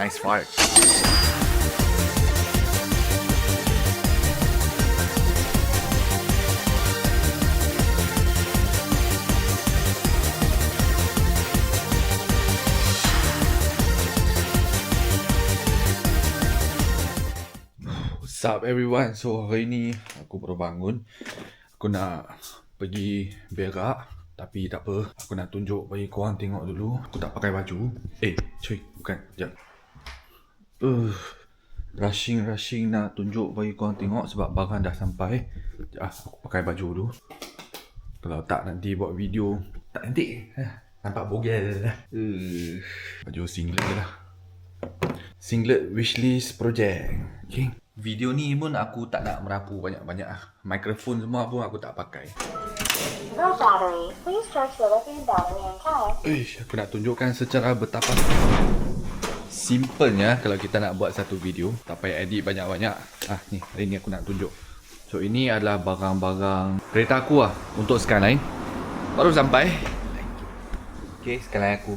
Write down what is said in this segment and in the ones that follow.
Nice fart. What's up everyone? So hari ni aku baru bangun. Aku nak pergi berak. Tapi tak apa, aku nak tunjuk bagi korang tengok dulu. Aku tak pakai baju. Cuy, bukan, sekejap. Rushing nak tunjuk bagi korang tengok sebab barang dah sampai. Aku pakai baju dulu. Kalau tak nanti buat video, tak nanti nampak bogel. Baju singlet je lah. Singlet wishlist project. Okay. Video ni pun aku tak nak merapu banyak-banyak lah. Mikrofon semua pun aku tak pakai. No battery. Please charge the lithium battery in time. Aku nak tunjukkan secara betapa simpelnya kalau kita nak buat satu video. Tak payah edit banyak-banyak. Ni, hari ni aku nak tunjuk. So ini adalah barang-barang kereta aku lah untuk Skyline. Baru sampai. Okay, Skyline aku.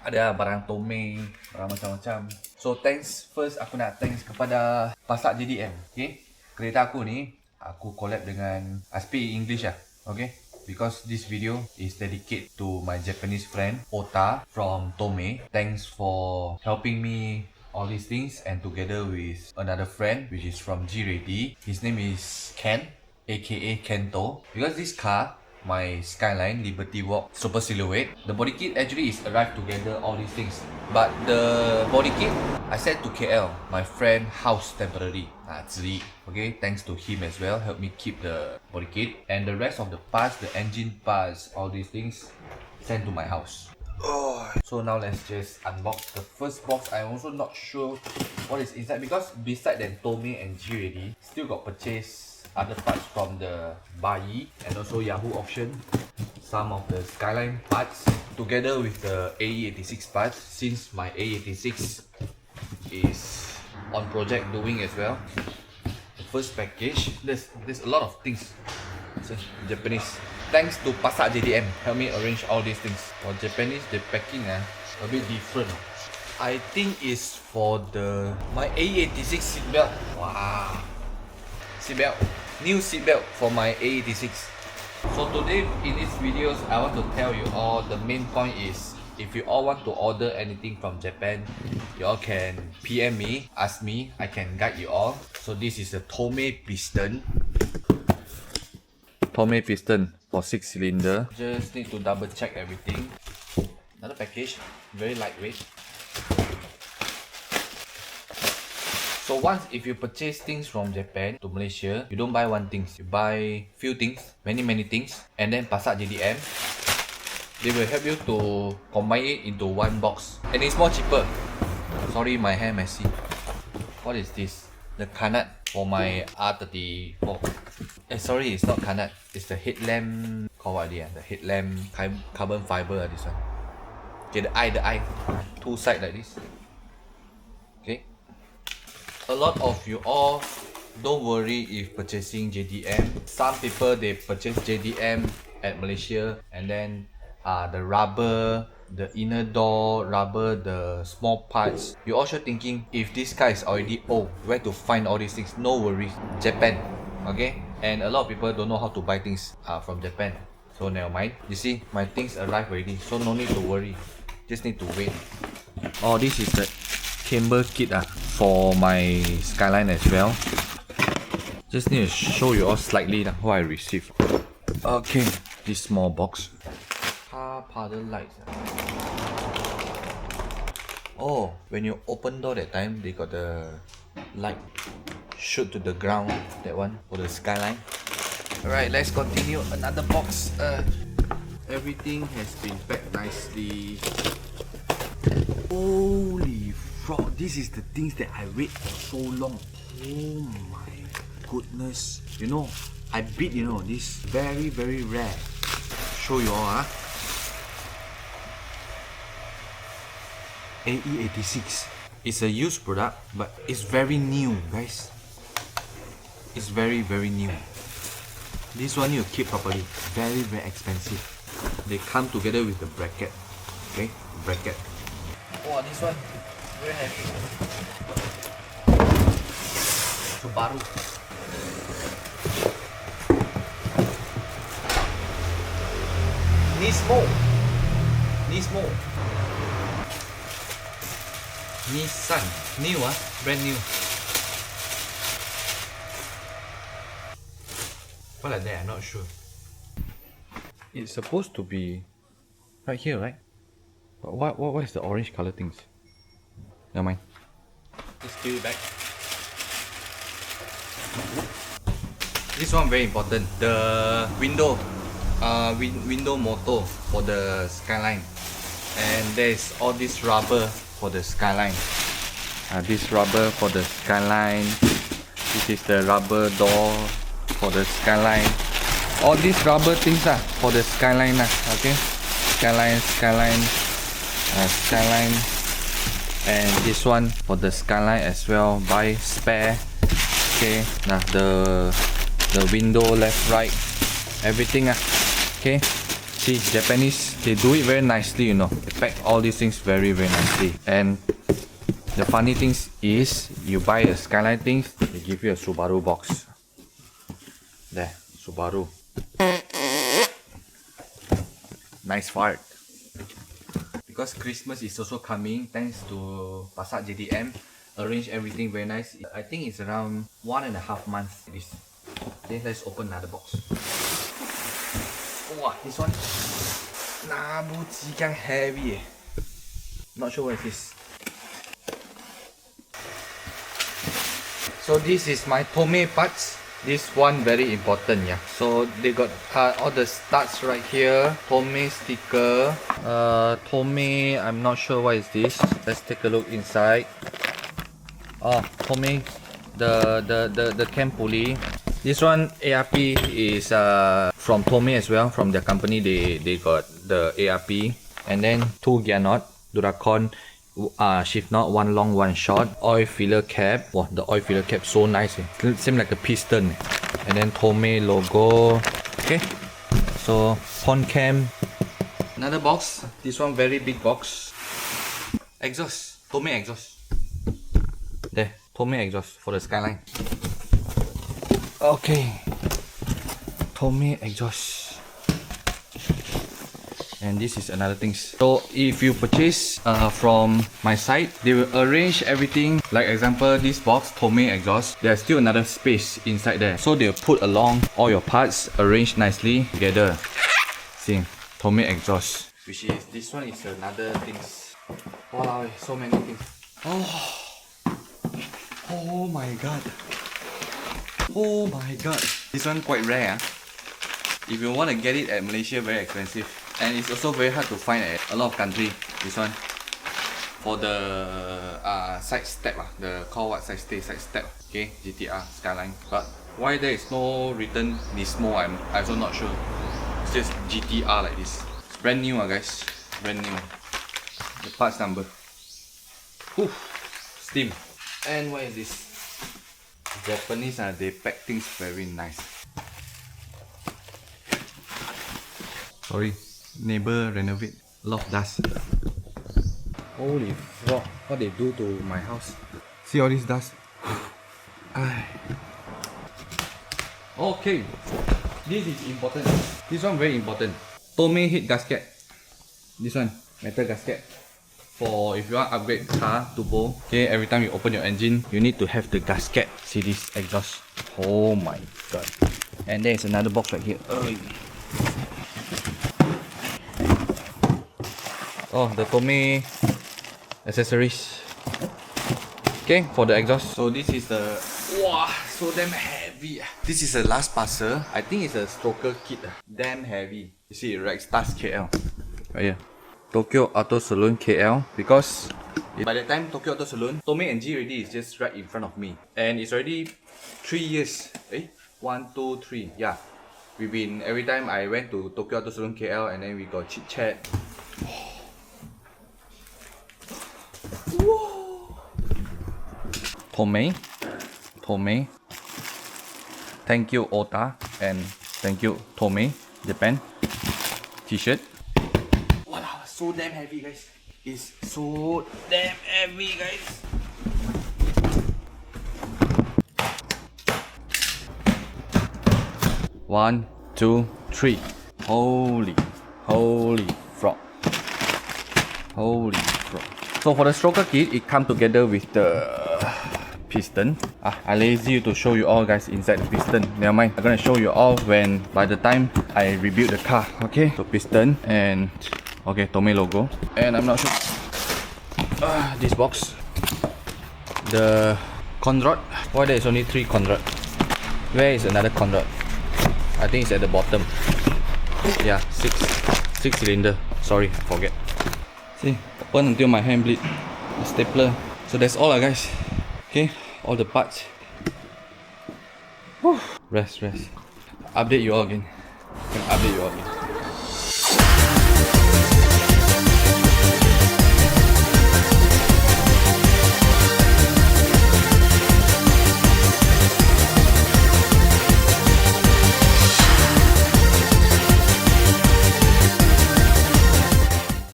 Ada barang Tomei, barang macam-macam. So thanks, first aku nak thanks kepada Pasar JDM. Okay, kereta aku ni aku collab dengan, I speak English lah. Okay, because this video is dedicated to my Japanese friend Ota from Tomei. Thanks for helping me all these things, and together with another friend which is from G-Ready. His name is Ken, aka Kento. Because this car, my Skyline Liberty Walk Super Silhouette, the body kit actually is arrived together all these things. But the body kit I sent to KL, my friend house temporary. Zri. Okay, thanks to him as well, help me keep the body kit. And the rest of the parts, the engine parts, all these things sent to my house. So now let's just unbox the first box. I'm also not sure what is inside because beside than Tomei and G-Ready, still got purchase other parts from the Bayi and also Yahoo auction. Some of the Skyline parts together with the AE86 parts, since my AE86 is on project doing as well. The first package, there's a lot of things. It's Japanese. Thanks to Pasar JDM, help me arrange all these things. For Japanese, the packing a bit different. I think it's for my AE86 seatbelt. Wow, seatbelt, new seatbelt for my AE86. So today in these videos, I want to tell you all, the main point is, if you all want to order anything from Japan, you all can PM me, ask me, I can guide you all. So this is a Tomei piston. Tomei piston for 6 cylinder. Just need to double check everything. Another package, very lightweight. So once if you purchase things from Japan to Malaysia, you don't buy one thing, you buy few things, many things, and then Pasar JDM, they will help you to combine it into one box, and it's more cheaper. Sorry, my hair messy. What is this? The canard for my R34. Sorry, it's not canard. It's the headlamp. Call what the headlamp carbon fiber. This one. Okay, the eye. Two side like this. Okay. A lot of you all don't worry if purchasing JDM. Some people they purchase JDM at Malaysia and then the rubber, the inner door rubber, the small parts. You also thinking if this car is already old, where to find all these things? No worries, Japan. Okay, and a lot of people don't know how to buy things from Japan. So never mind. You see, my things arrived already, so no need to worry. Just need to wait. Oh, this is the camber kit for my Skyline as well. Just need to show you all slightly what I received. Okay, this small box. Paddle lights. Oh, when you open door that time, they got the light shoot to the ground. That one for the Skyline. Alright, let's continue. Another box. Everything has been packed nicely. Holy frog! This is the things that I wait for so long. Oh my goodness! You know, I beat this very rare. Show you all AE86. It's a used product, but it's very new, guys. It's very new. This one you keep properly. Very expensive. They come together with the bracket. Okay, bracket. Oh, this one Very heavy. Subaru. Nismo. Nissan. New brand new. What are they? I'm not sure. It's supposed to be right here, right? But what is the orange color things? Never mind. Just give it back. This one very important. The window motor for the Skyline. And there's all this rubber for the Skyline. This rubber for the Skyline. This is the rubber door for the Skyline. All these rubber things for the Skyline okay? Skyline, and this one for the Skyline as well. Buy spare. Okay, now the window left, right, everything okay. See, Japanese, they do it very nicely, you know. They pack all these things very nicely. And the funny things is, you buy a Skyline things, they give you a Subaru box. There, Subaru. Nice fart. Because Christmas is also coming, thanks to Pasar JDM, arrange everything very nice. I think it's around 1.5 months. Then let's open another box. Wow, this one, heavy. Not sure what it is. So this is my Tomei parts. This one very important, yeah. So they got all the studs right here. Tomei sticker. Tomei, I'm not sure what is this. Let's take a look inside. Oh, Tomei, the cam pulley. This one ARP is from Tomei as well. From their company, they got the ARP. And then 2 gear knot, Duracon. Shift knot, one long, one short. Oil filler cap. Wow, the oil filler cap so nice. It seems like a piston. And then Tomei logo. Okay. So horn cam. Another box. This one very big box. Exhaust. Tomei exhaust. There. Tomei exhaust for the Skyline. Okay. Tomei exhaust. And this is another thing. So if you purchase from my site, they will arrange everything. Like example, this box, Tomei exhaust, there's still another space inside there. So they'll put along all your parts, arranged nicely together. See, Tomei exhaust. Which is, this one is another thing. Wow, so many things. Oh my god. Oh my god. This one quite rare. If you want to get it at Malaysia, very expensive. And it's also very hard to find at a lot of country. This one for the side step, the call what side step. Okay, GTR Skyline. But why there is no written Nismo, I'm also not sure. It's just GTR like this. It's brand new, guys. Brand new. The parts number. Whew. Steam. And what is this? Japanese, they pack things very nice. Sorry. Neighbor renovate, a lot of dust. Holy fuck, what they do to my house. See all this dust. Okay, this is important. This one very important. Tomei heat gasket. This one, metal gasket. For if you want to upgrade car, turbo. Okay, every time you open your engine, you need to have the gasket. See this exhaust. Oh my god. And there is another box right here. Oh, the Tomei accessories. Okay, for the exhaust. So this is the... Wow, so damn heavy. This is the last passer. I think it's a stroker kit. Damn heavy. You see, right? Stars KL. Right here. Tokyo Auto Saloon KL. Because by the time Tokyo Auto Saloon, Tomei and G already is just right in front of me. And it's already 3 years. 1, 2, 3. Yeah. We've been... Every time I went to Tokyo Auto Saloon KL and then we got chit chat. Tomei. Thank you Ota and thank you Tomei Japan t-shirt. Wow, so damn heavy guys. is so damn heavy, guys. One, two, three. Holy frog. Holy frog. So for the stroker kit, it comes together with the piston. I lazy to show you all, guys, inside the piston. Never mind, I'm gonna show you all when by the time I rebuild the car. Okay, so piston and okay, Tomei logo. And I'm not sure this box, the con rod. Why there is only 3 con rod? Where is another con rod? I think it's at the bottom. Yeah, 6 cylinder. Sorry, forget. See, open until my hand bleed. The stapler. So that's all, guys. Okay, all the parts. Whew. Rest. Update you all again.